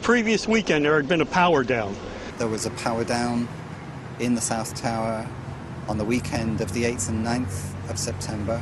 previous weekend there had been a power down. There was a power down in the South Tower on the weekend of the 8th and 9th of September.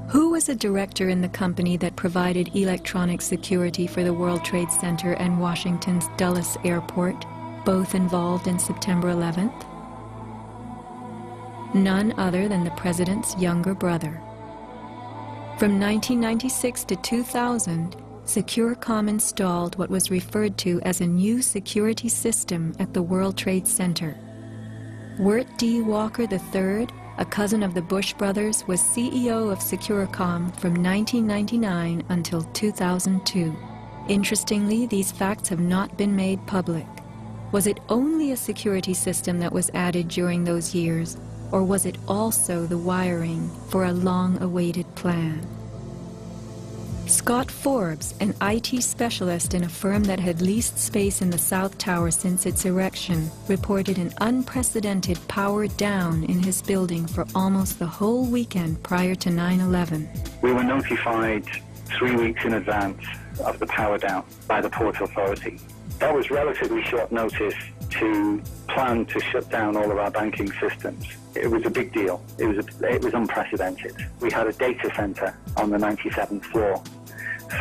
Who was a director in the company that provided electronic security for the World Trade Center and Washington's Dulles Airport, both involved in September 11th? None other than the president's younger brother. From 1996 to 2000, Securacom installed what was referred to as a new security system at the World Trade Center. Wirt D. Walker III, a cousin of the Bush brothers, was CEO of Securacom from 1999 until 2002. Interestingly, these facts have not been made public. Was it only a security system that was added during those years, or was it also the wiring for a long-awaited plan? Scott Forbes, an IT specialist in a firm that had leased space in the South Tower since its erection, reported an unprecedented power down in his building for almost the whole weekend prior to 9/11. We were notified 3 weeks in advance of the power down by the Port Authority. That was relatively short notice to plan to shut down all of our banking systems. It was a big deal. It was unprecedented. We had a data center on the 97th floor,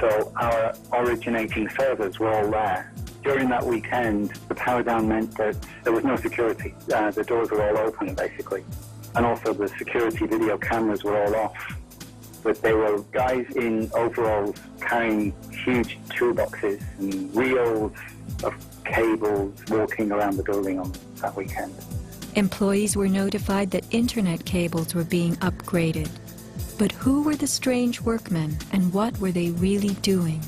so our originating servers were all there. During that weekend, the power down meant that there was no security. The doors were all open, basically. And also the security video cameras were all off. But there were guys in overalls carrying huge toolboxes and reels of cables walking around the building on that weekend. Employees were notified that internet cables were being upgraded. But who were the strange workmen, and what were they really doing?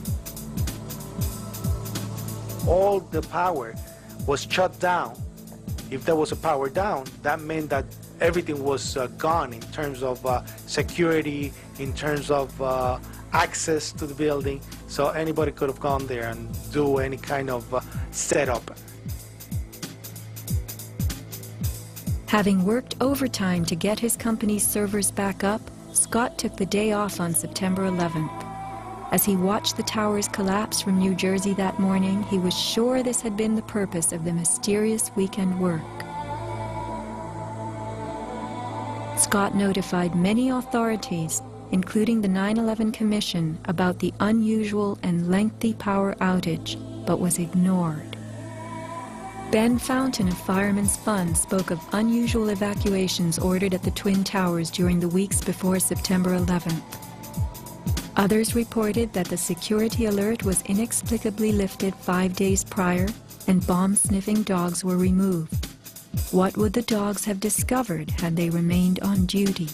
All the power was shut down. If there was a power down, that meant that everything was gone in terms of security, in terms of access to the building, so anybody could have gone there and do any kind of setup. Having worked overtime to get his company's servers back up, Scott took the day off on September 11th. As he watched the towers collapse from New Jersey that morning, he was sure this had been the purpose of the mysterious weekend work. Scott notified many authorities, including the 9/11 Commission, about the unusual and lengthy power outage, but was ignored. Ben Fountain of Fireman's Fund spoke of unusual evacuations ordered at the Twin Towers during the weeks before September 11th. Others reported that the security alert was inexplicably lifted 5 days prior and bomb-sniffing dogs were removed. What would the dogs have discovered had they remained on duty?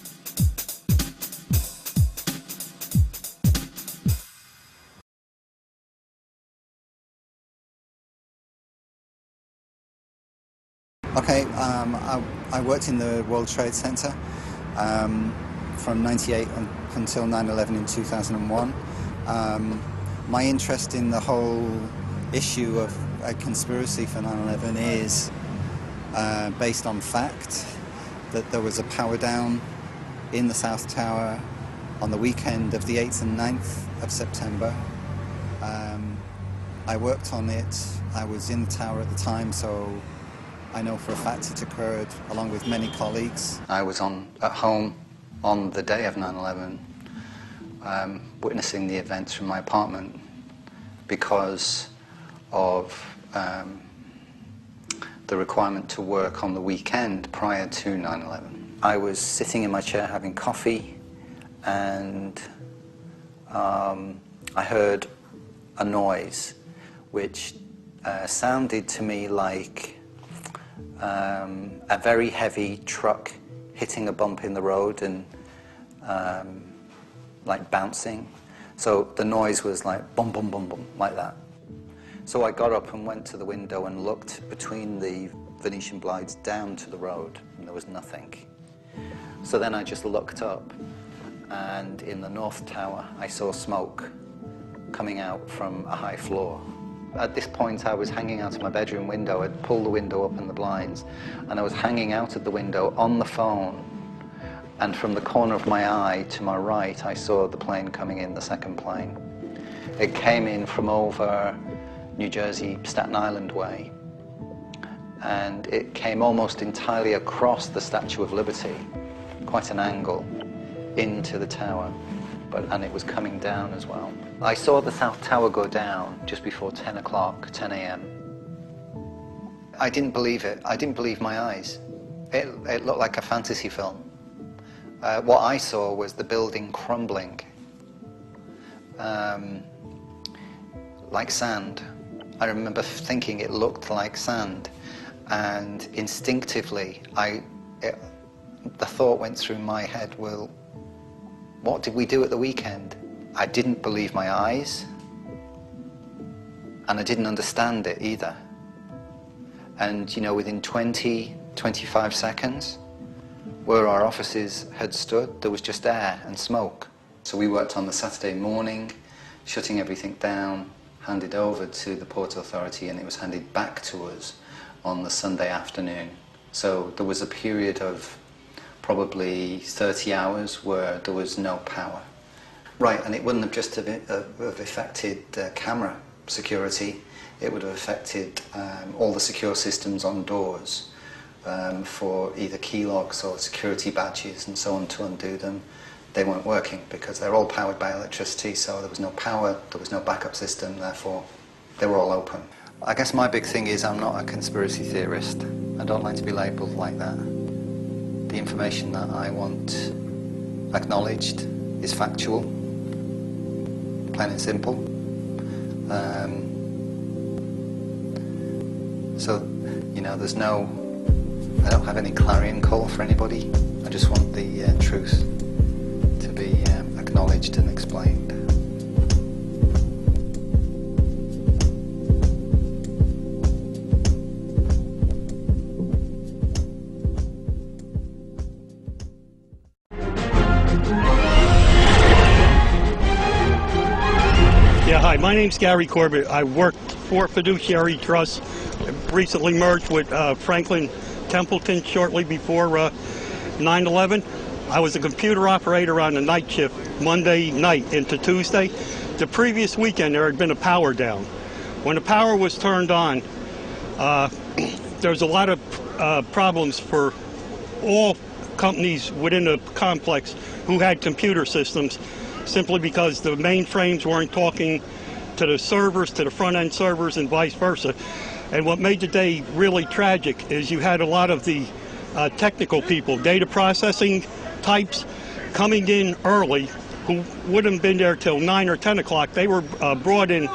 Okay, I worked in the World Trade Center from 98 until 9/11 in 2001. My interest in the whole issue of a conspiracy for 9/11 is based on fact, that there was a power down in the South Tower on the weekend of the 8th and 9th of September. I worked on it. I was in the tower at the time, so I know for a fact it occurred along with many colleagues. I was at home on the day of 9/11, witnessing the events from my apartment because of the requirement to work on the weekend prior to 9/11. I was sitting in my chair having coffee, and I heard a noise which sounded to me like a very heavy truck hitting a bump in the road and like bouncing. So the noise was like bum, bum, bum, bum, like that. So I got up and went to the window and looked between the Venetian blinds down to the road, and there was nothing. So then I just looked up, and in the North Tower I saw smoke coming out from a high floor. At this point I was hanging out of my bedroom window. I'd pulled the window up and the blinds, and I was hanging out at the window on the phone, and from the corner of my eye to my right I saw the plane coming in, the second plane. It came in from over New Jersey, Staten Island way. And it came almost entirely across the Statue of Liberty, quite an angle, into the tower, and it was coming down as well. I saw the South Tower go down just before 10 o'clock, 10 a.m. I didn't believe it. I didn't believe my eyes. It looked like a fantasy film. What I saw was the building crumbling, like sand. I remember thinking it looked like sand, and instinctively the thought went through my head, well, what did we do at the weekend? I didn't believe my eyes, and I didn't understand it either. And, you know, within 20, 25 seconds, where our offices had stood, there was just air and smoke. So we worked on the Saturday morning, shutting everything down, handed over to the Port Authority, and it was handed back to us on the Sunday afternoon. So there was a period of probably 30 hours where there was no power. Right, and it wouldn't have just have affected camera security, it would have affected all the secure systems on doors for either key locks or security badges and so on. To undo them, they weren't working because they're all powered by electricity, so there was no power, there was no backup system, therefore they were all open. I guess my big thing is I'm not a conspiracy theorist. I don't like to be labelled like that. The information that I want acknowledged is factual, plain and simple. So, you know, I don't have any clarion call for anybody. I just want the truth to be acknowledged and explained. Yeah, hi, my name's Gary Corbett. I worked for Fiduciary Trust, recently merged with Franklin Templeton shortly before 9/11. I was a computer operator on the night shift, Monday night into Tuesday. The previous weekend there had been a power down. When the power was turned on, there's a lot of problems for all companies within the complex who had computer systems, simply because the mainframes weren't talking to the servers, to the front-end servers, and vice versa. And what made the day really tragic is you had a lot of the technical people, data processing types, coming in early, who wouldn't have been there till 9 or 10 o'clock. They were brought in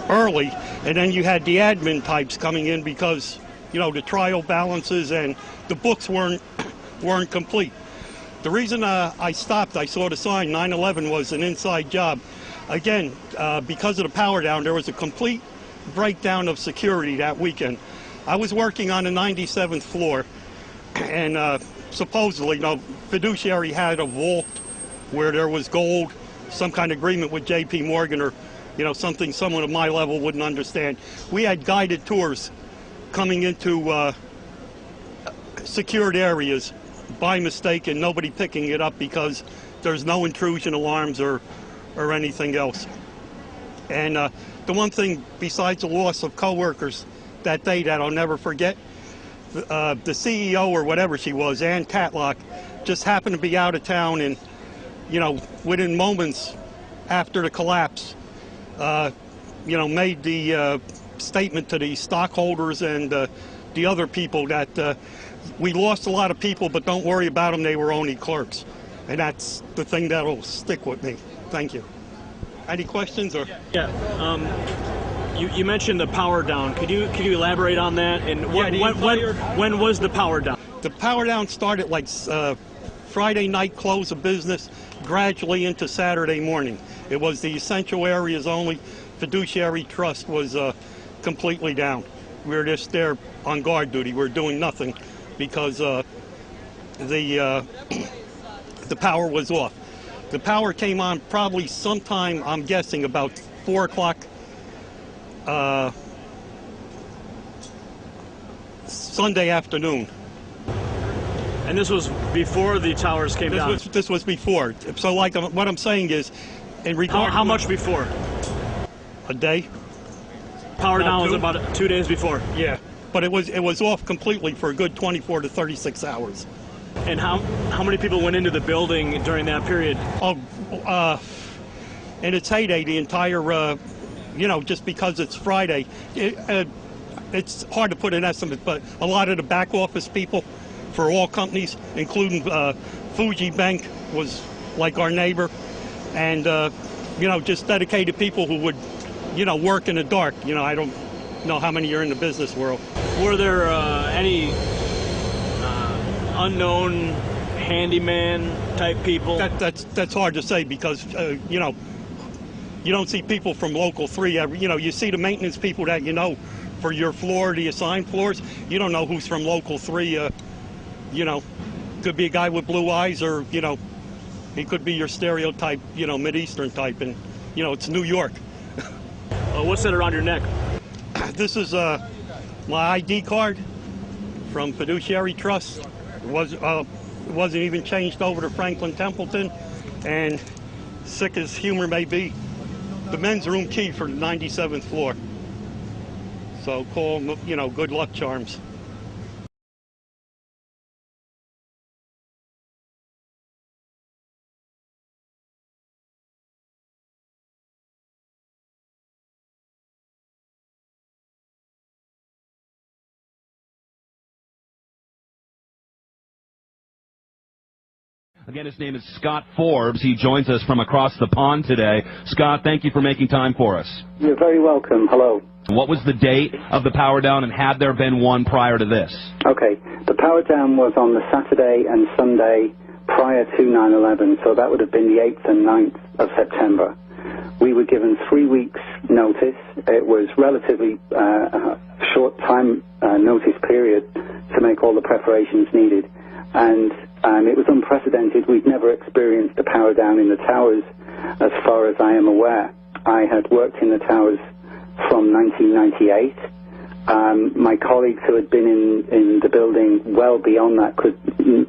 early, and then you had the admin types coming in because, you know, the trial balances and the books weren't complete. The reason I stopped, I saw the sign, 9/11 was an inside job. Again, because of the power down, there was a complete breakdown of security that weekend. I was working on the 97th floor, and supposedly, you know, Fiduciary had a vault where there was gold, some kind of agreement with JP Morgan, or, you know, something someone of my level wouldn't understand. We had guided tours coming into secured areas by mistake, and nobody picking it up because there's no intrusion alarms or anything else. And the one thing besides the loss of coworkers that day that I'll never forget, the CEO or whatever she was, Ann Catlock, just happened to be out of town, and, you know, within moments after the collapse, you know, made the statement to the stockholders and the other people that we lost a lot of people, but don't worry about them, they were only clerks. And that's the thing that'll stick with me. Thank you. Any questions? Or? Yeah. You mentioned the power down. Could you elaborate on that? And when was the power down? The power down started like Friday night close of business, gradually into Saturday morning. It was the essential areas only. Fiduciary Trust was completely down. We were just there on guard duty. We were doing nothing because the power was off. The power came on probably sometime, I'm guessing, about 4 o'clock Sunday afternoon. And this was before the towers came down? This was before. So, like, what I'm saying is, in regard... How much before? A day. Power down was about 2 days before. Yeah, but it was off completely for a good 24 to 36 hours. And how many people went into the building during that period? In its heyday, the entire, just because it's Friday, it's hard to put an estimate, but a lot of the back office people for all companies, including Fuji Bank, was like our neighbor, and just dedicated people who would, work in the dark. I don't know how many are in the business world. Were there any unknown handyman type people? That's hard to say because you don't see people from Local 3 every. You see the maintenance people that for your floor, the assigned floors. You don't know who's from Local 3. Could be a guy with blue eyes, or he could be your stereotype, Mideastern type, and it's New York. What's that around your neck? This is my ID card from Fiduciary Trust. It wasn't even changed over to Franklin Templeton, and sick as humor may be, the men's room key for the 97th floor. So call them, good luck charms. Again, his name is Scott Forbes. He joins us from across the pond today. Scott, thank you for making time for us. You're very welcome. Hello. What was the date of the power down, and had there been one prior to this? Okay. The power down was on the Saturday and Sunday prior to 9/11, so that would have been the 8th and 9th of September. We were given 3 weeks' notice. It was relatively a short time notice period to make all the preparations needed. And it was unprecedented. We'd never experienced a power down in the towers, as far as I am aware. I had worked in the towers from 1998. My colleagues who had been in the building well beyond that could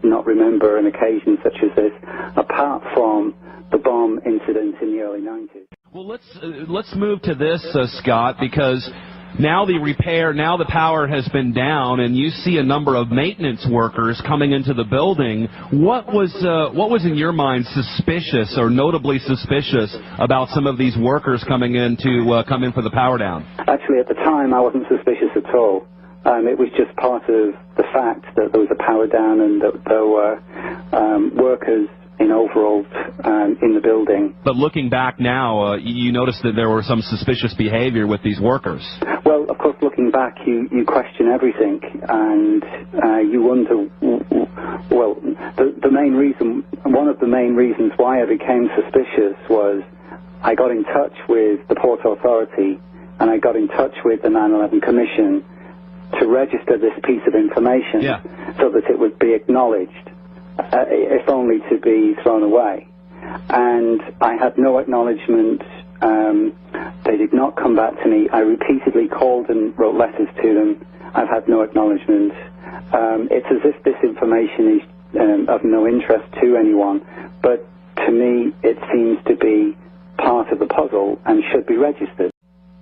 not remember an occasion such as this, apart from the bomb incident in the early 90s. Well, let's move to this, Scott, because now the power has been down, and you see a number of maintenance workers coming into the building. What was in your mind suspicious, or notably suspicious, about some of these workers coming in for the power down? Actually, at the time, I wasn't suspicious at all. It was just part of the fact that there was a power down and that there were workers in overalls in the building. But looking back now, you noticed that there were some suspicious behavior with these workers. Well, of course, looking back, you question everything, and you wonder, well, one of the main reasons why I became suspicious was I got in touch with the Port Authority, and I got in touch with the 9/11 Commission to register this piece of information so that it would be acknowledged, if only to be thrown away. And I had no acknowledgement. They did not come back to me. I repeatedly called and wrote letters to them. I've had no acknowledgement. It's as if this information is of no interest to anyone, but to me it seems to be part of the puzzle and should be registered.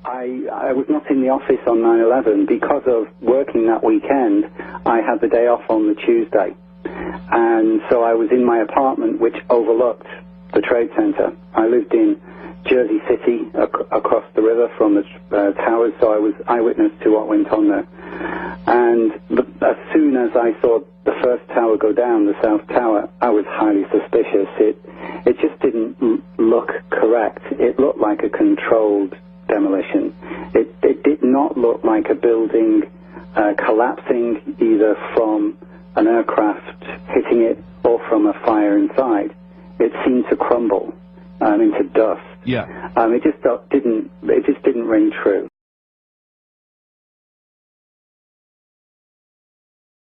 I was not in the office on 9/11 because of working that weekend. I had the day off on the Tuesday, and so I was in my apartment, which overlooked the Trade Center. I lived in Jersey City, across the river from the towers, so I was eyewitness to what went on there. And as soon as I saw the first tower go down, the South Tower, I was highly suspicious. It just didn't look correct. It looked like a controlled demolition. It did not look like a building collapsing either from an aircraft hitting it or from a fire inside. It seemed to crumble into dust. Yeah. It just didn't ring true.